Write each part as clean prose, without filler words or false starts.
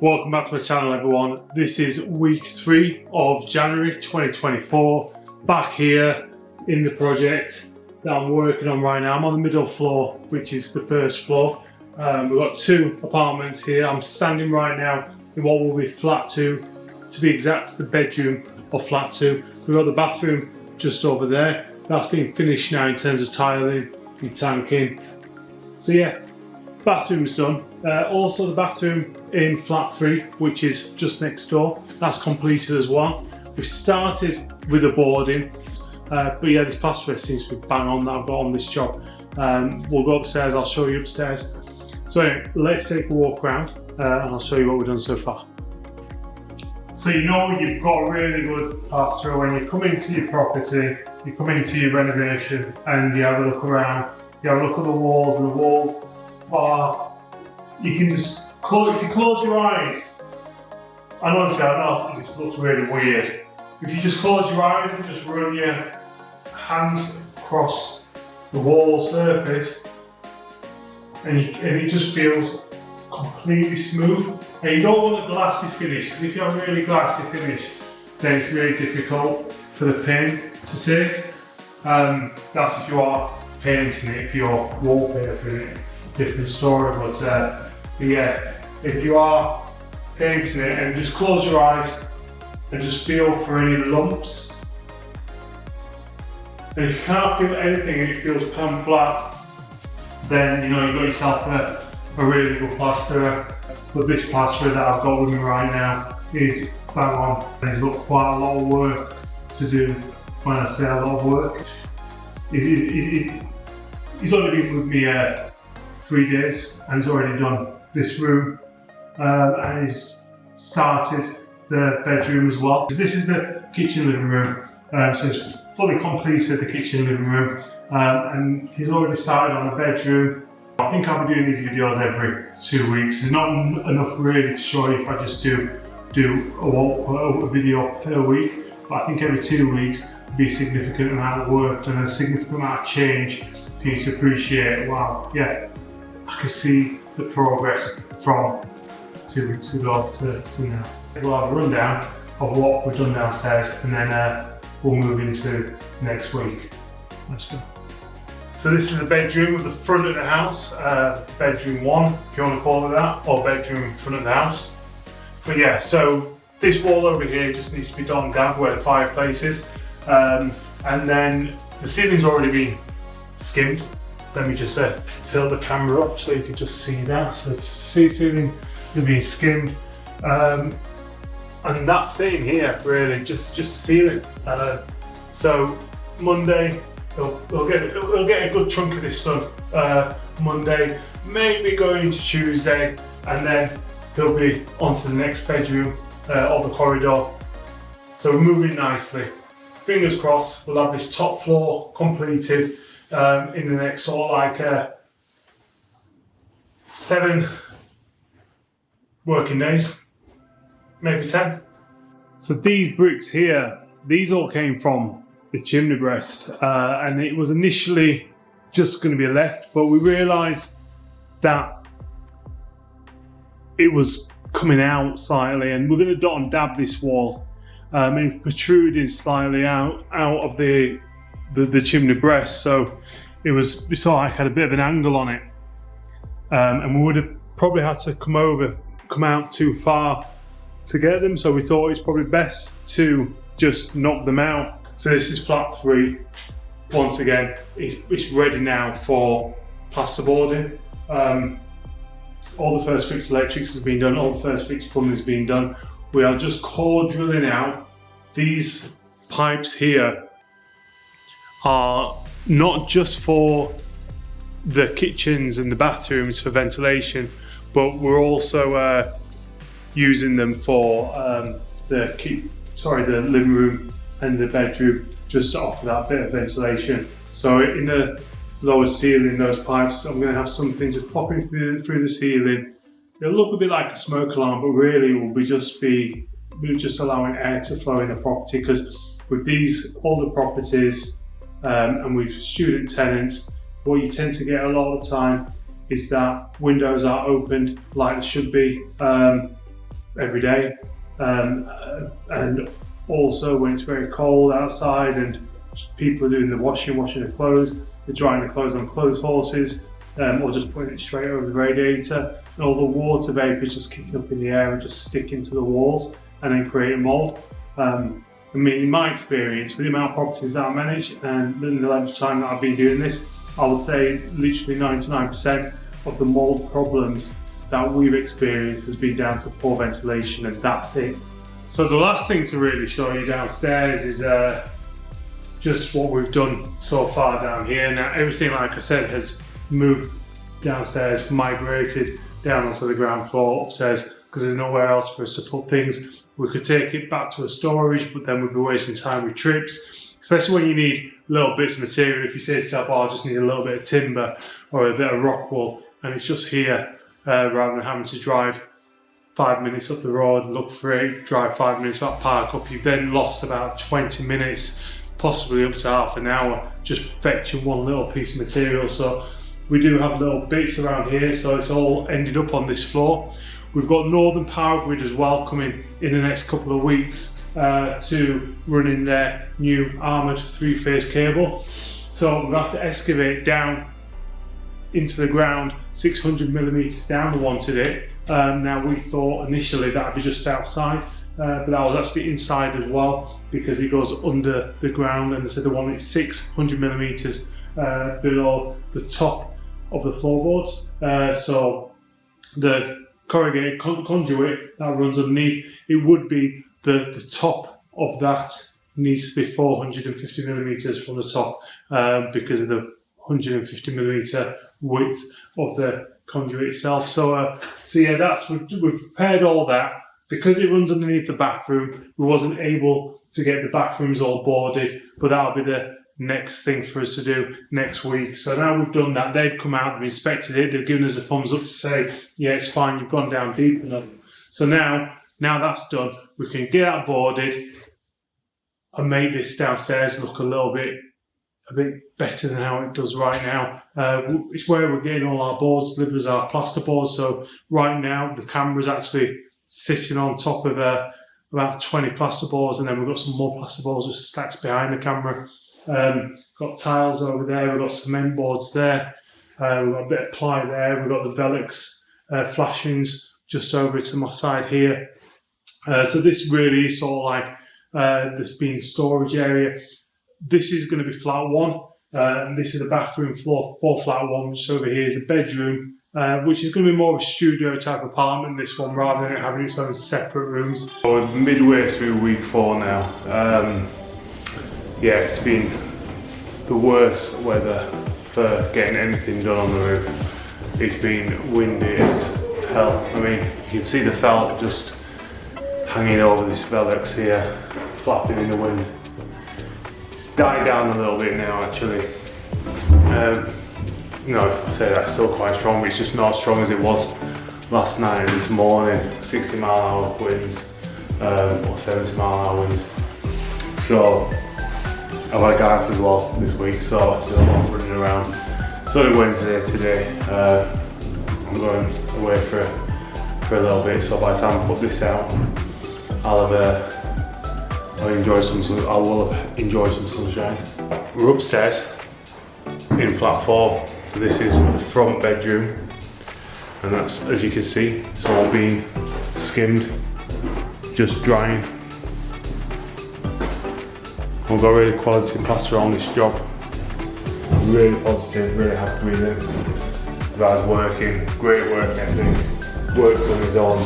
Welcome back to my channel, everyone. This is week 3 of January 2024. Back here in the project that I'm working on right now. I'm on the middle floor, which is the first floor. We've got 2 apartments here. I'm standing right now in what will be flat 2. To be exact, the bedroom of flat 2. We've got the bathroom just over there. That's been finished now in terms of tiling and tanking. So yeah, bathroom's done. Also the bathroom in flat 3, which is just next door, that's completed as well. We started with the boarding, but yeah, this plasterer seems to be bang on that I've got on this job. We'll go upstairs, I'll show you upstairs. So anyway, let's take a walk around and I'll show you what we've done so far. So you know you've got a really good plasterer when you come into your property, you come into your renovation and you have a look around, you have a look at the walls, and the walls are, you can just, if you close your eyes, and honestly I know this looks really weird, if you just close your eyes and just run your hands across the wall surface, and it just feels completely smooth. And you don't want a glassy finish, because if you have a really glassy finish, then it's really difficult for the paint to take. That's if you are painting it, if you're wallpapering it, different story. But yeah, if you are painting it, and just close your eyes and just feel for any lumps. And if you can't feel anything and it feels pan flat, then you know you've got yourself a really good plasterer. But this plasterer that I've got with me right now is bang on. And he's got quite a lot of work to do. When I say a lot of work, he's only been with me 3 days, and he's already done this room, and he's started the bedroom as well. This is the kitchen living room, so it's fully completed, the kitchen living room, and he's already started on the bedroom. I think I'll be doing these videos every 2 weeks. It's not enough really to show you if I just do a video per week, but I think every 2 weeks will be a significant amount of work and a significant amount of change for you to appreciate. Wow, yeah, I can see the progress from 2 weeks ago to now. We'll have a rundown of what we've done downstairs, and then we'll move into next week. Let's go. So this is the bedroom at the front of the house, bedroom 1, if you want to call it that, or bedroom front of the house. But yeah, so this wall over here just needs to be done down where the fireplace is, and then the ceiling's already been skimmed. Let me just tilt the camera up so you can just see that. So it's ceiling has been skimmed, and that's same here really, just the ceiling. So Monday we'll get a good chunk of this done. Monday, maybe going into Tuesday, and then he'll be onto the next bedroom or the corridor. So we're moving nicely. Fingers crossed, we'll have this top floor completed in the next sort of like 7 working days, maybe 10. So these bricks here, these all came from the chimney breast, and it was initially just going to be left, but we realised that it was coming out slightly, and we're going to dot and dab this wall. It protruded slightly out of the chimney breast, so we sort of like had a bit of an angle on it, and we would have probably had to come out too far to get them. So we thought it's probably best to just knock them out. So this is flat 3. Once again, it's ready now for plasterboarding. All the first fix electrics has been done, all the first fix plumbing has been done. We are just core drilling out. These pipes here are not just for the kitchens and the bathrooms for ventilation, but we're also using them for the living room and the bedroom, just to offer that bit of ventilation. So in the lower ceiling, those pipes, I'm going to have something just popping through the ceiling. It'll look a bit like a smoke alarm, but really we're just allowing air to flow in the property, because with these older properties and with student tenants, what you tend to get a lot of the time is that windows are opened like they should be, every day. And also when it's very cold outside and people are doing the washing their clothes, they're drying the clothes on clothes horses, or just putting it straight over the radiator, and all the water vapour is just kicking up in the air and just sticking to the walls and then creating mould. I mean, in my experience, with the amount of properties that I manage and the length of time that I've been doing this, I would say literally 99% of the mould problems that we've experienced has been down to poor ventilation, and that's it. So the last thing to really show you downstairs is just what we've done so far down here. Now everything, like I said, has moved downstairs, migrated down onto the ground floor upstairs, because there's nowhere else for us to put things. We could take it back to a storage, but then we'd be wasting time with trips, especially when you need little bits of material. If you say to yourself, oh, I just need a little bit of timber or a bit of rock wool, and it's just here, rather than having to drive 5 minutes up the road, look for it, drive 5 minutes back, park up, you've then lost about 20 minutes, possibly up to half an hour, just fetching one little piece of material. So we do have little bits around here, so it's all ended up on this floor. We've got Northern Powergrid as well coming in the next couple of weeks to run in their new armoured 3-phase cable. So we've had to excavate down into the ground 600mm down. We wanted it. Now we thought initially that would be just outside, but that was actually inside as well, because it goes under the ground, and they said they wanted it 600mm below the top of the floorboards. So the corrugated conduit that runs underneath, it would be the top of that needs to be 450mm from the top, because of the 150mm width of the conduit itself. So yeah, we've prepared all that. Because it runs underneath the bathroom, we wasn't able to get the bathrooms all boarded, but that'll be the next thing for us to do next week. So now we've done that, they've come out, they've inspected it, they've given us a thumbs up to say, yeah, it's fine, you've gone down deep enough. So now that's done, we can get that boarded and make this downstairs look a bit better than how it does right now. It's where we're getting all our boards delivered as our plaster boards. So right now the camera's actually sitting on top of about 20 plaster boards, and then we've got some more plaster boards just stacked behind the camera. Got tiles over there, we've got cement boards there, we've got a bit of ply there, we've got the Velux flashings just over to my side here. So this really is sort of like this being storage area. This is going to be flat one, and this is the bathroom floor for flat one, which over here is a bedroom, which is going to be more of a studio type apartment, this one, rather than having its own separate rooms. We're midway through week 4 now. Yeah, it's been the worst weather for getting anything done on the roof. It's been windy as hell. I mean, you can see the felt just hanging over this Velux here, flapping in the wind. It's died down a little bit now, actually. No, I'd say that's still quite strong, but it's just not as strong as it was last night and this morning. 60-mile-an-hour winds, or 70-mile-an-hour winds. So I've had a guy as well this week, so it's still not running around. It's only Wednesday today. I'm going away for a little bit, so by the time I put this out, I will have enjoyed some sunshine. We're upstairs in flat 4, so this is the front bedroom, and that's, as you can see, it's all been skimmed, just drying. We've got really quality plaster on this job. Really positive, really happy with it. The guy's working, great work ethic, works on his own.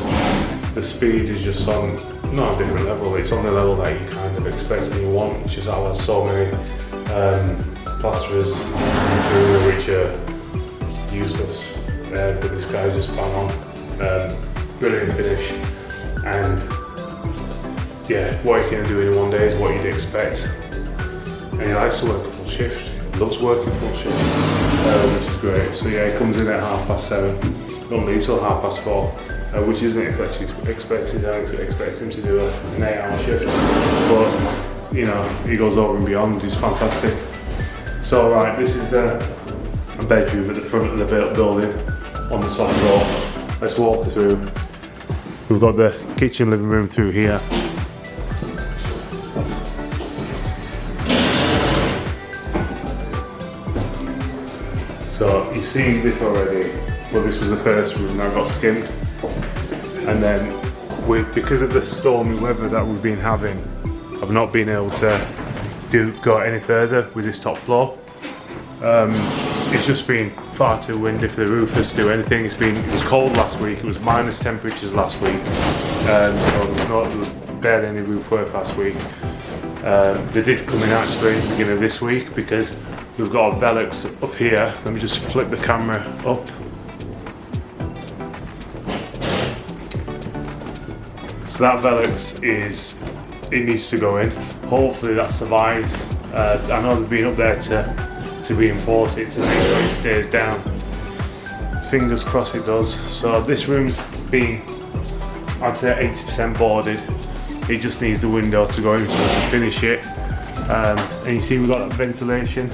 The speed is just on, not a different level, it's on the level that you kind of expect and you want. It's just how there's so many plasterers through which are useless. But this guy's just bang on. Brilliant finish. And yeah, what you can do in one day is what you'd expect. And he likes to work a full shift. He loves working full shift, which is great. So yeah, he comes in at 7:30. Don't leave till 4:30, which isn't actually expected. I expect him to do an 8-hour shift, but you know, he goes over and beyond. He's fantastic. So right, this is the bedroom at the front of the building on the top floor. Let's walk through We've got the kitchen living room through here. So you've seen this already, but this was the first room that got skimmed. And then because of the stormy weather that we've been having, I've not been able to go any further with this top floor. It's just been far too windy for the roofers to do anything. It was cold last week, it was minus temperatures last week, so there was barely any roof work last week. They did come in actually at the beginning of this week because we've got a Velux up here. Let me just flip the camera up. So that Velux it needs to go in. Hopefully that survives. I know they've been up there to reinforce it to make sure it stays down. Fingers crossed it does. So this room's been, I'd say 80% boarded. It just needs the window to go in so we can finish it. And you see we've got that ventilation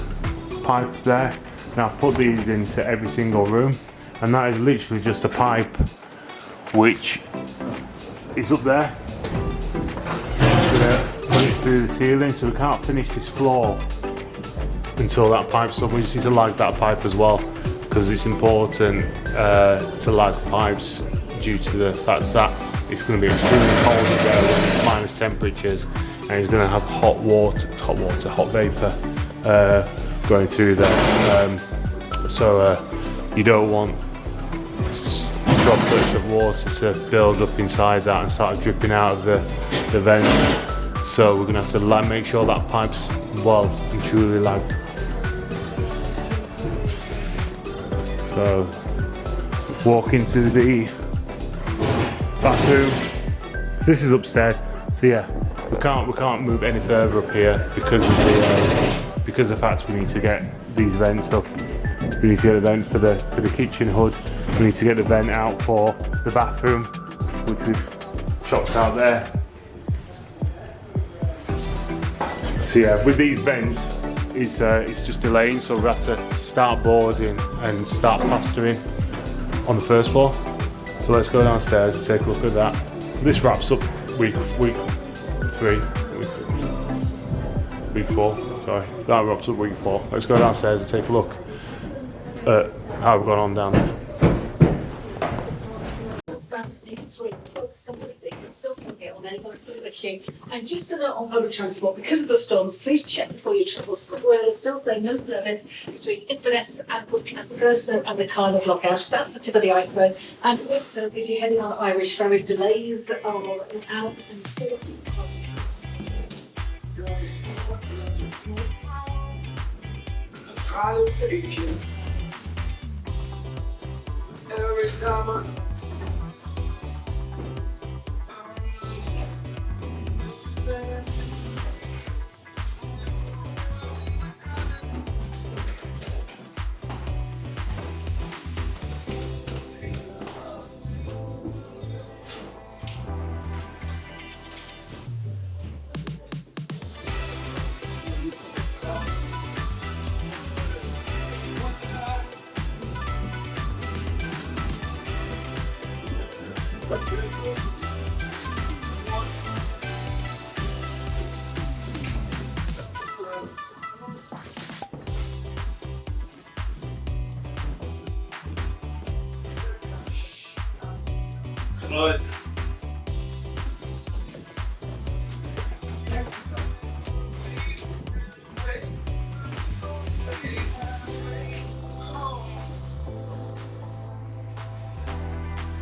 pipe there. Now I've put these into every single room, and that is literally just a pipe which is up there. I'm gonna put it through the ceiling, so we can't finish this floor until that pipe's up. We just need to lag that pipe as well, because it's important to lag pipes due to the fact that it's going to be extremely cold up there when it's minus temperatures, and it's going to have hot vapor going through there. So you don't want droplets of water to build up inside that and start dripping out of the vents. So we're going to have to make sure that pipe's well and truly lagged. So walk into the bathroom. So this is upstairs. So yeah, we can't move any further up here because of the fact we need to get these vents up. We need to get a vent for the kitchen hood. We need to get the vent out for the bathroom, which we've chopped out there. So yeah, with these vents, it's just delaying, so we've had to start boarding and start plastering on the first floor. So let's go downstairs and take a look at that. This wraps up week 4. Sorry, that wraps up week 4. Let's go downstairs and take a look at how we've gone on down there. And just a note on public transport, because of the storms, please check before you travel. We're still saying no service between Inverness and Wick and Thurso and the Cardiff lockout. That's the tip of the iceberg. And also, if you're heading on the Irish ferries, delays are an hour and 40. Try to take it every time I Right.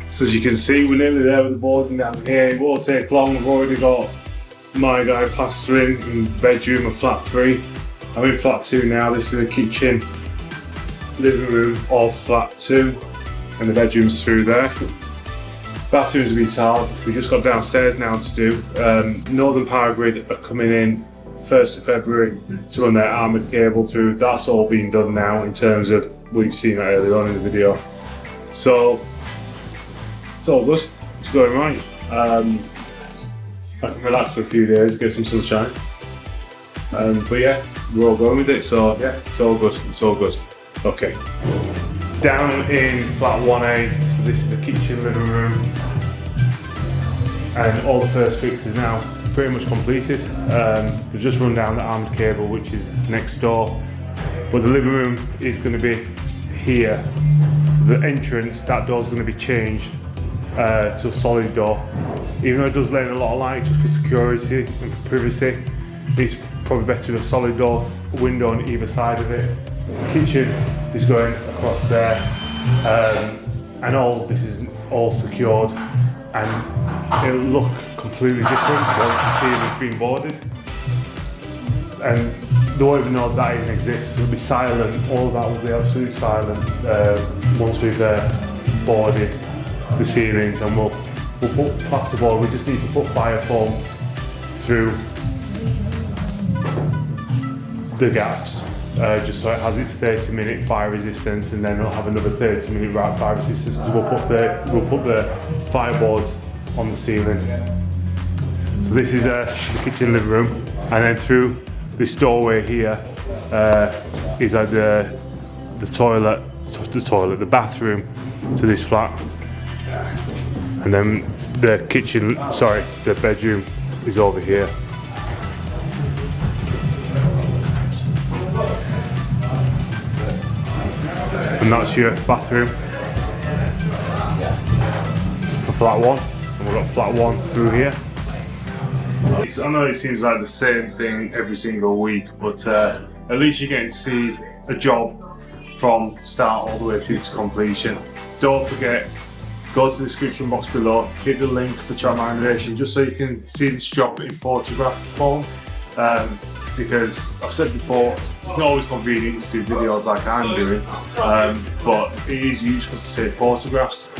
So as you can see, we're nearly there with the boarding down here. It won't take long. We've already got my guy plastering in bedroom of flat 3. I'm in flat 2 now. This is the kitchen, living room of flat 2, and the bedroom's through there. Bathrooms have been tiled. We just got downstairs now to do. Northern Powergrid are coming in 1st of February to run their armoured cable through. That's all been done now in terms of, we've seen that earlier on in the video. So it's all good. It's going right. I can relax for a few days, get some sunshine. But yeah, we're all going with it. So yeah, it's all good. It's all good. Okay. Down in flat 1A, so this is the kitchen living room. and all the first fix is now pretty much completed. We've just run down the armoured cable, which is next door, but the living room is going to be here. So the entrance, that door is going to be changed to a solid door. Even though it does let in a lot of light just for security and for privacy, it's probably better with a solid door, window on either side of it. The kitchen is going across there, and all this is all secured, and it'll look completely different once the ceiling's been boarded. And they won't even know that even exists. It'll be silent. All of that will be absolutely silent once we've boarded the ceilings, and we'll put plasterboard. We just need to put fire foam through the gaps, just so it has its 30-minute fire resistance, and then it'll have another 30-minute fire resistance, because we'll put the fireboards on the ceiling. So this is the kitchen living room, and then through this doorway here is like the bathroom to this flat, and then the bedroom is over here. And that's your bathroom for flat one, and we've got flat one through here. I know it seems like the same thing every single week, but at least you're getting to see a job from start all the way through to completion. Don't forget, go to the description box below, hit the link for Renovation, just so you can see this job in photograph form. Because I've said before, it's not always convenient to do videos like I'm doing, but it is useful to take photographs.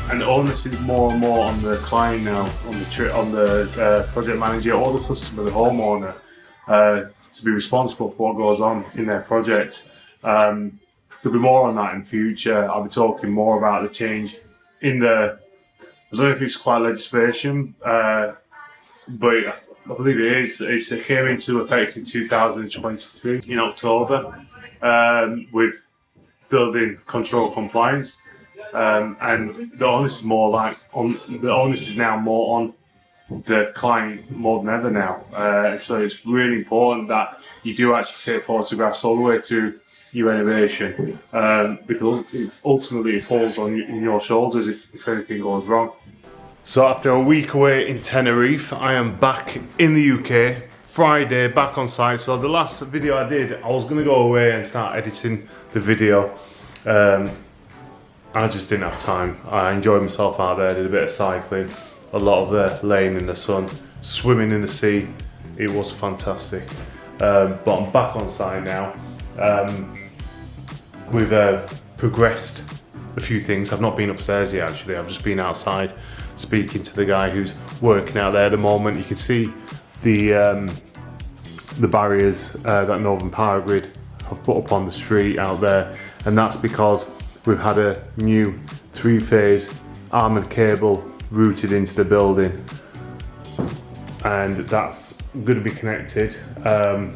And the onus is more and more on the client now, on the project manager or the customer, the homeowner, to be responsible for what goes on in their project. There'll be more on that in future. I'll be talking more about the change in I don't know if it's quite legislation, but I believe it is. It came into effect in 2023 in October with building control compliance, and the onus is now more on the client more than ever now. So it's really important that you do actually take photographs all the way through your renovation, because ultimately it falls on your shoulders if anything goes wrong. So after a week away in Tenerife, I am back in the UK, Friday, back on site. So the last video I did, I was going to go away and start editing the video. I just didn't have time. I enjoyed myself out there, did a bit of cycling, a lot of laying in the sun, swimming in the sea. It was fantastic. But I'm back on site now. We've progressed a few things. I've not been upstairs yet actually, I've just been outside speaking to the guy who's working out there at the moment. You can see the barriers that Northern Powergrid have put up on the street out there, and that's because we've had a new 3-phase armoured cable routed into the building, and that's going to be connected.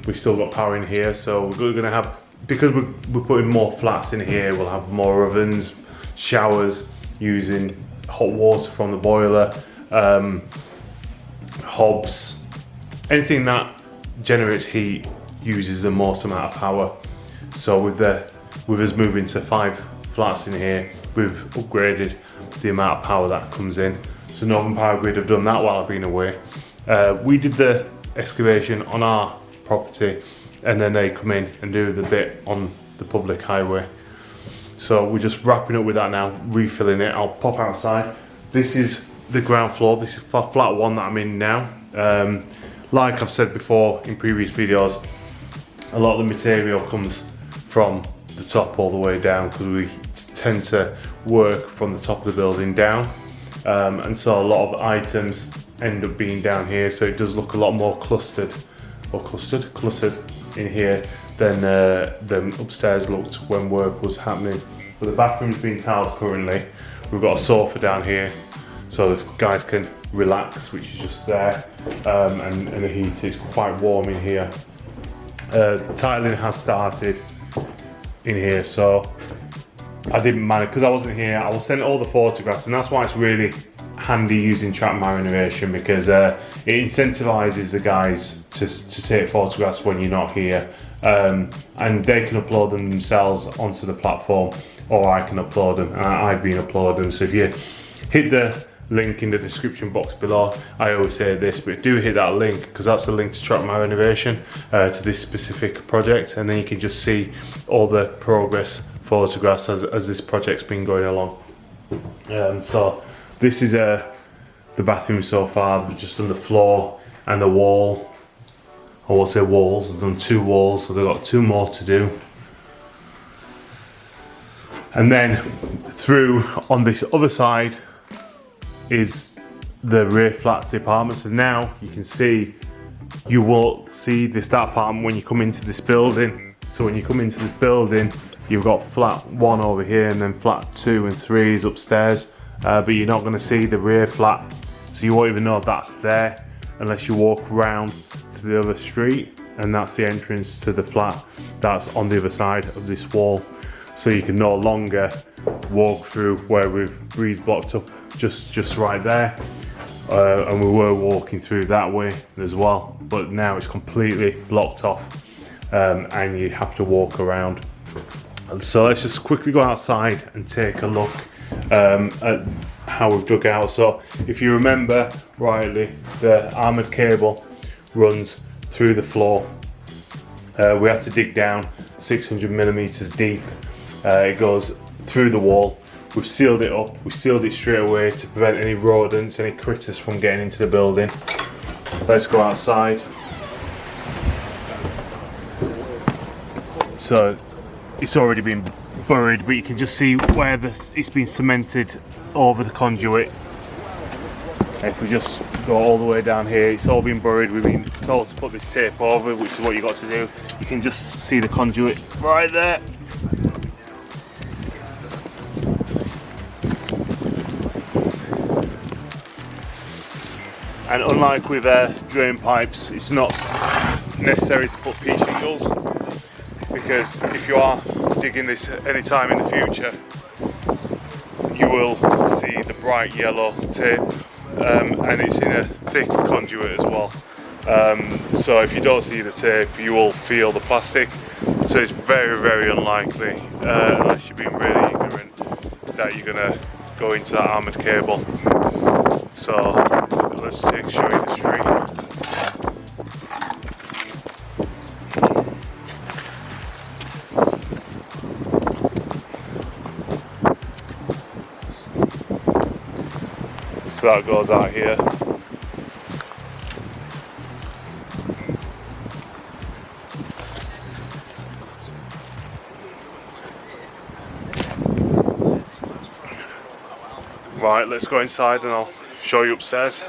We've still got power in here, so we're going to have, because we're putting more flats in here, we'll have more ovens, showers using hot water from the boiler, hobs, anything that generates heat uses the most amount of power. So with us moving to 5 flats in here, we've upgraded the amount of power that comes in. So Northern Powergrid have done that while I've been away. We did the excavation on our property, and then they come in and do the bit on the public highway. So we're just wrapping up with that now, refilling it. I'll pop outside. This is the ground floor. This is flat one that I'm in now. Like I've said before in previous videos, a lot of the material comes from the top all the way down, because we tend to work from the top of the building down. And so a lot of items end up being down here, so it does look a lot more cluttered in here than upstairs looked when work was happening. But the bathroom's being tiled currently. We've got a sofa down here so the guys can relax, which is just there, and the heat is quite warm in here. Tiling has started in here, so I didn't manage, because I wasn't here. I will send all the photographs, and that's why it's really handy using TrackMy Renovation because it incentivizes the guys to take photographs when you're not here, and they can upload them themselves onto the platform, or I can upload them, and I've been uploading them. So if you hit the link in the description box below, I always say this, but do hit that link because that's the link to TrackMy Renovation to this specific project, and then you can just see all the progress photographs as this project's been going along. So this is the bathroom so far. We've just done the floor and the wall. I won't say walls, I've done 2 walls, so they've got 2 more to do. And then through on this other side is the rear flat to the apartment. So now you can see, you will see that apartment when you come into this building. So when you come into this building, you've got flat 1 over here, and then flat 2 and 3 is upstairs. But you're not going to see the rear flat, so you won't even know that's there unless you walk around to the other street, and that's the entrance to the flat that's on the other side of this wall. So you can no longer walk through where we've breeze blocked up just right there, and we were walking through that way as well, but now it's completely blocked off, and you have to walk around. So let's just quickly go outside and take a look at how we've dug out. So if you remember rightly, the armoured cable runs through the floor. We have to dig down 600mm deep. It goes through the wall. We've sealed it up. We sealed it straight away to prevent any rodents, any critters from getting into the building. Let's go outside. So it's already been buried, but you can just see where it's been cemented over the conduit. If we just go all the way down here, it's all been buried. We've been told to put this tape over, which is what you got to do. You can just see the conduit right there. And unlike with drain pipes, it's not necessary to put pea shingles, because if you are digging this any time in the future, you will see the bright yellow tape, and it's in a thick conduit as well. So if you don't see the tape, you will feel the plastic. So it's very, very unlikely, unless you're being really ignorant, that you're gonna go into that armoured cable. So let's show you the street. So that goes out here. Right, let's go inside and I'll show you upstairs.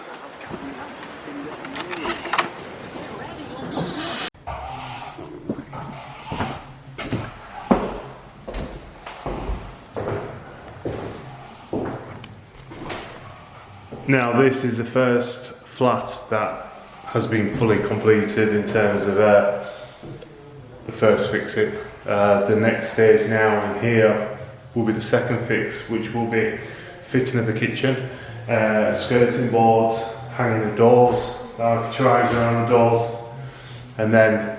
Now this is the first flat that has been fully completed in terms of the first fixing. The next stage now in here will be the second fix, which will be fitting of the kitchen, skirting boards, hanging the doors, architraves around the doors, and then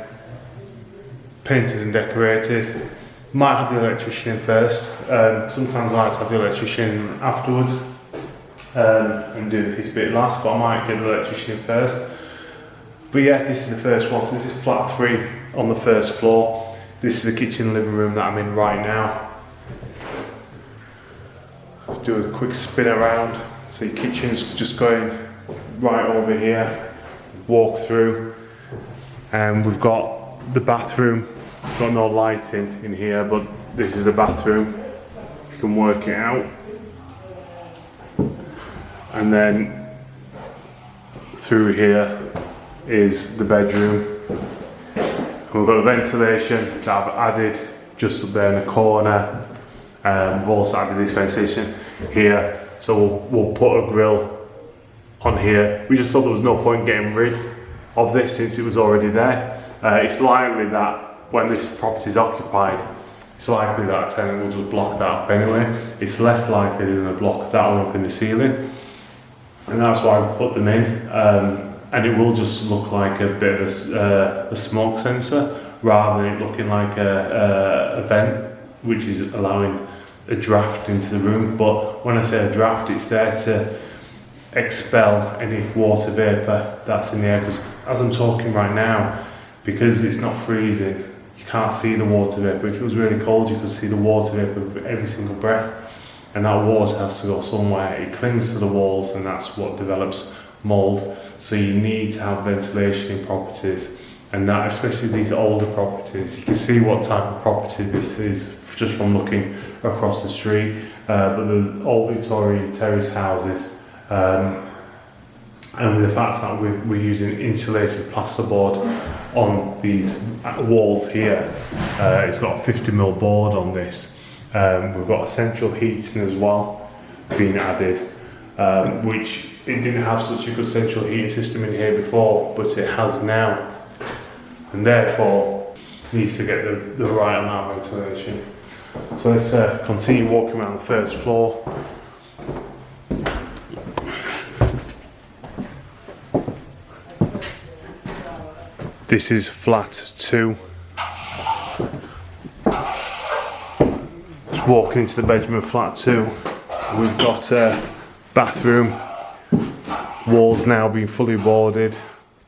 painted and decorated. Might have the electrician in first. Sometimes I like to have the electrician afterwards and do his bit last, but I might get the electrician in first. But yeah, this is the first one. So this is flat 3 on the first floor. This is the kitchen and living room that I'm in right now. Do a quick spin around. So your kitchen's just going right over here. Walk through, and we've got the bathroom. We've got no lighting in here, but this is the bathroom. You can work it out. And then through here is the bedroom. And we've got the ventilation that I've added just up there in the corner. We've also added this ventilation here, so we'll put a grill on here. We just thought there was no point getting rid of this since it was already there. It's likely that when this property is occupied, it's likely that a tenant will just block that up anyway. It's less likely than to block that one up in the ceiling. and that's why I've put them in. And it will just look like a bit of a smoke sensor rather than it looking like a vent, which is allowing a draft into the room. But when I say a draft, it's there to expel any water vapour that's in the air, because as I'm talking right now, because it's not freezing, you can't see the water vapour. If it was really cold, you could see the water vapour with every single breath, and that water has to go somewhere. It clings to the walls, and that's what develops mould. So you need to have ventilation in properties, and that, especially these older properties, you can see what type of property this is just from looking across the street. But the old Victorian terrace houses, and with the fact that we're using insulated plasterboard on these walls here, it's got a 50mm board on this. We've got a central heating as well being added, which it didn't have such a good central heating system in here before, but it has now, and therefore needs to get the right amount of ventilation. So let's continue walking around the first floor. This is flat 2. Just walking into the bedroom of flat 2. We've got a bathroom, walls now being fully boarded.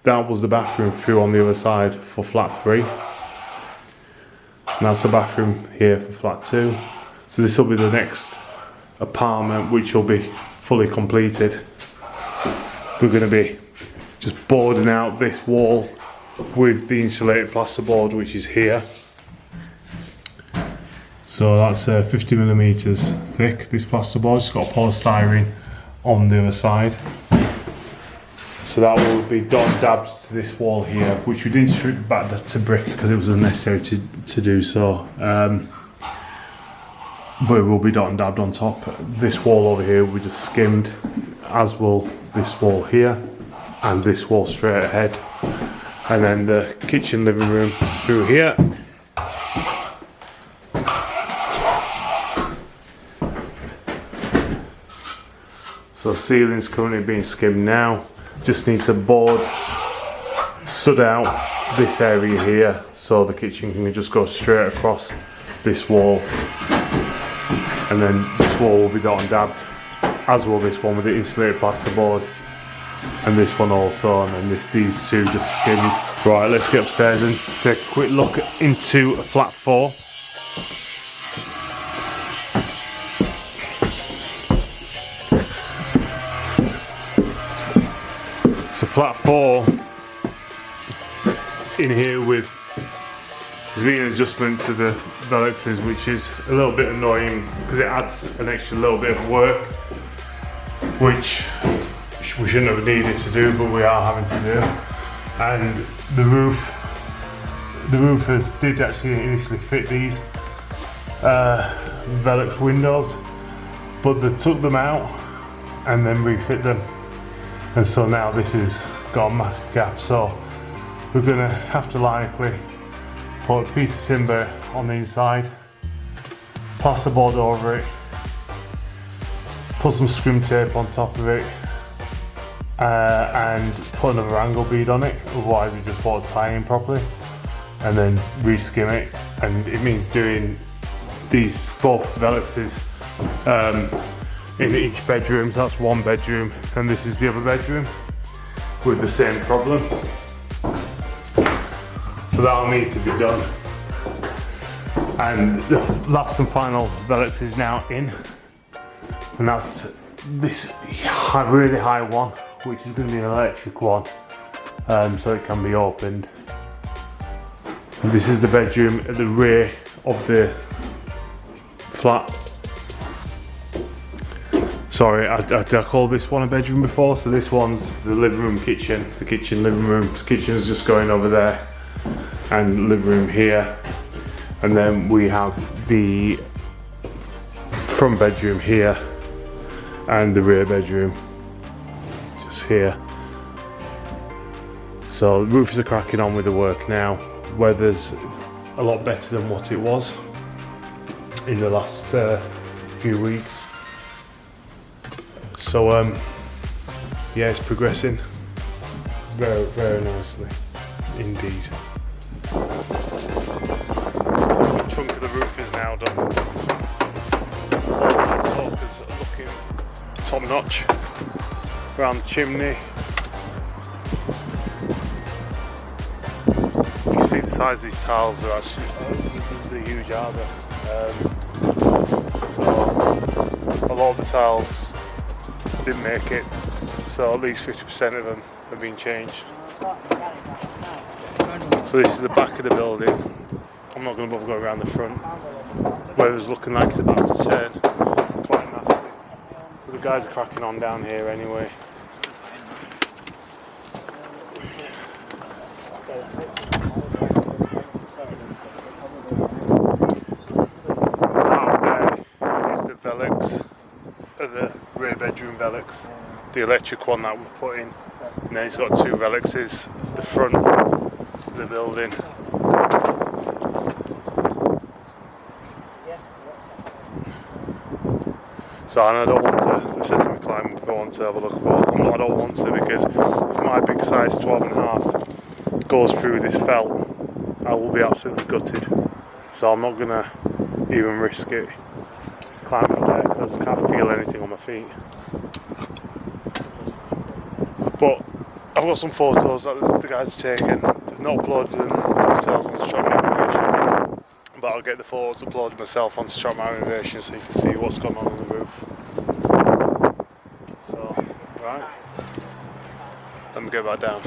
That was the bathroom through on the other side for flat 3. And that's the bathroom here for flat 2. So this will be the next apartment, which will be fully completed. We're going to be just boarding out this wall with the insulated plasterboard, which is here. So that's 50mm thick, this plasterboard. It's got polystyrene on the other side. So that will be dot and dabbed to this wall here, which we didn't strip back to brick because it was unnecessary to do so. But it will be dot and dabbed on top. This wall over here we just skimmed, as will this wall here and this wall straight ahead. And then the kitchen living room through here. So ceiling's currently being skimmed now. Just need to board stud out this area here so the kitchen can just go straight across this wall. And then this wall will be dot and dabbed, as will this one with the insulated plasterboard. And this one also, and then these two just skimmed. Right, let's get upstairs and take a quick look into flat 4. So flat 4 in here with, there's been an adjustment to the velexes, which is a little bit annoying because it adds an extra little bit of work, which we shouldn't have needed to do, but we are having to do. And the roofers did actually initially fit these Velux windows, but they took them out and then refit them, and so now this has got a massive gap. So we're gonna have to likely put a piece of timber on the inside, plasterboard over it, put some scrim tape on top of it, and put another angle bead on it, otherwise it just won't tie in properly, and then re-skim it. And it means doing these both veluxes in each bedroom. So that's one bedroom and this is the other bedroom with the same problem. So that'll need to be done. And the last and final velux is now in, and that's this really high one, which is going to be an electric one, so it can be opened. And this is the bedroom at the rear of the flat. Sorry, I called this one a bedroom before, so this one's the living room kitchen, the kitchen living room. The kitchen is just going over there, and living room here. And then we have the front bedroom here and the rear bedroom just here. So the roofers are cracking on with the work now. Weather's a lot better than what it was in the last few weeks. So yeah, it's progressing very, very nicely indeed. So one chunk of the roof is now done. All the talkers are looking top notch around the chimney. You can see the size of these tiles are actually they're huge, aren't they? So a lot of the tiles didn't make it, so at least 50% of them have been changed. So this is the back of the building. I'm not going to bother going around the front. Weather's looking like it's about to turn quite nasty. But the guys are cracking on down here anyway. Out there is the Velux, the rear bedroom Velux, the electric one that we put in. And then it's got two Veluxes, the front of the building. So, and I don't want to, I said to my client if I want to have a look, but I don't want to, because if my big size 12.5 goes through this felt, I will be absolutely gutted. So I'm not going to even risk it climbing up there because I can't feel anything on my feet. But I've got some photos that the guys have taken. They've not uploaded them themselves onto Track Renovation, but I'll get the photos uploaded myself onto Track Renovation so you can see what's going on the roof. So, right, let me go back down.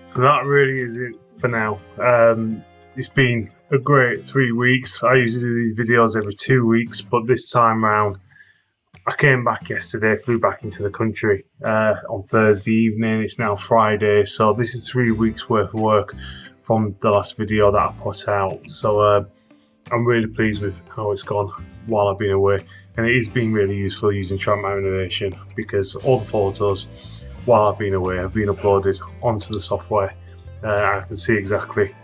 So that really is it for now. It's been a great 3 weeks. I usually do these videos every 2 weeks, but this time round I came back yesterday, flew back into the country on Thursday evening. It's now Friday, so this is 3 weeks worth of work from the last video that I put out. So I'm really pleased with how it's gone while I've been away, and it has been really useful using Track Renovation because all the photos while I've been away have been uploaded onto the software. I can see exactly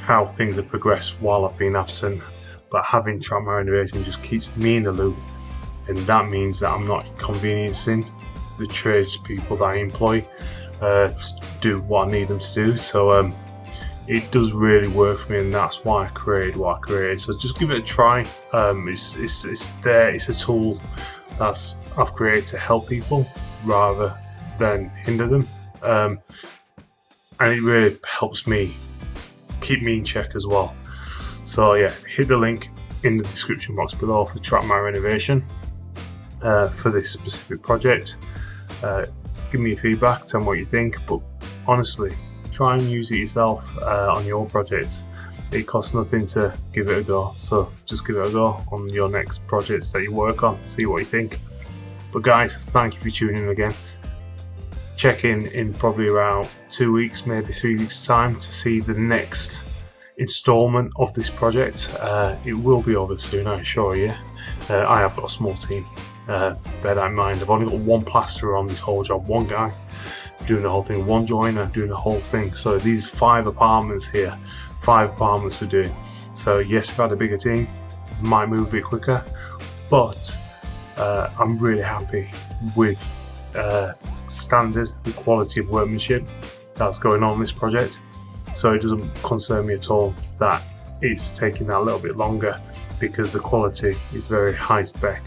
how things have progressed while I've been absent, but having Track Renovation just keeps me in the loop, and that means that I'm not inconveniencing the tradespeople that I employ to do what I need them to do. So it does really work for me, and that's why I created what I created. So just give it a try. It's there. It's a tool that I've created to help people rather than hinder them, and it really helps me keep me in check as well. So yeah, hit the link in the description box below for Track My Renovation for this specific project. Give me your feedback, tell me what you think, but honestly, try and use it yourself on your projects. It costs nothing to give it a go, so just give it a go on your next projects that you work on, see what you think. But guys, thank you for tuning in again. Check in probably around 2 weeks, maybe 3 weeks time to see the next installment of this project. It will be over soon, I assure you. I have got a small team, bear that in mind. I've only got one plasterer on this whole job, one guy doing the whole thing, one joiner doing the whole thing. So these 5 apartments here, 5 apartments we're doing. So yes, if I had a bigger team, might move a bit quicker, but I'm really happy with standard, the quality of workmanship that's going on in this project. So it doesn't concern me at all that it's taking that little bit longer, because the quality is very high spec.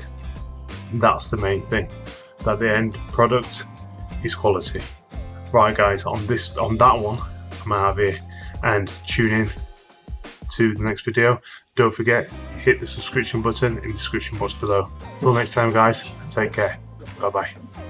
That's the main thing, that the end product is quality. Right guys, on that one, I'm out of here, and tune in to the next video. Don't forget, hit the subscription button in the description box below. Until next time guys, take care. Bye bye.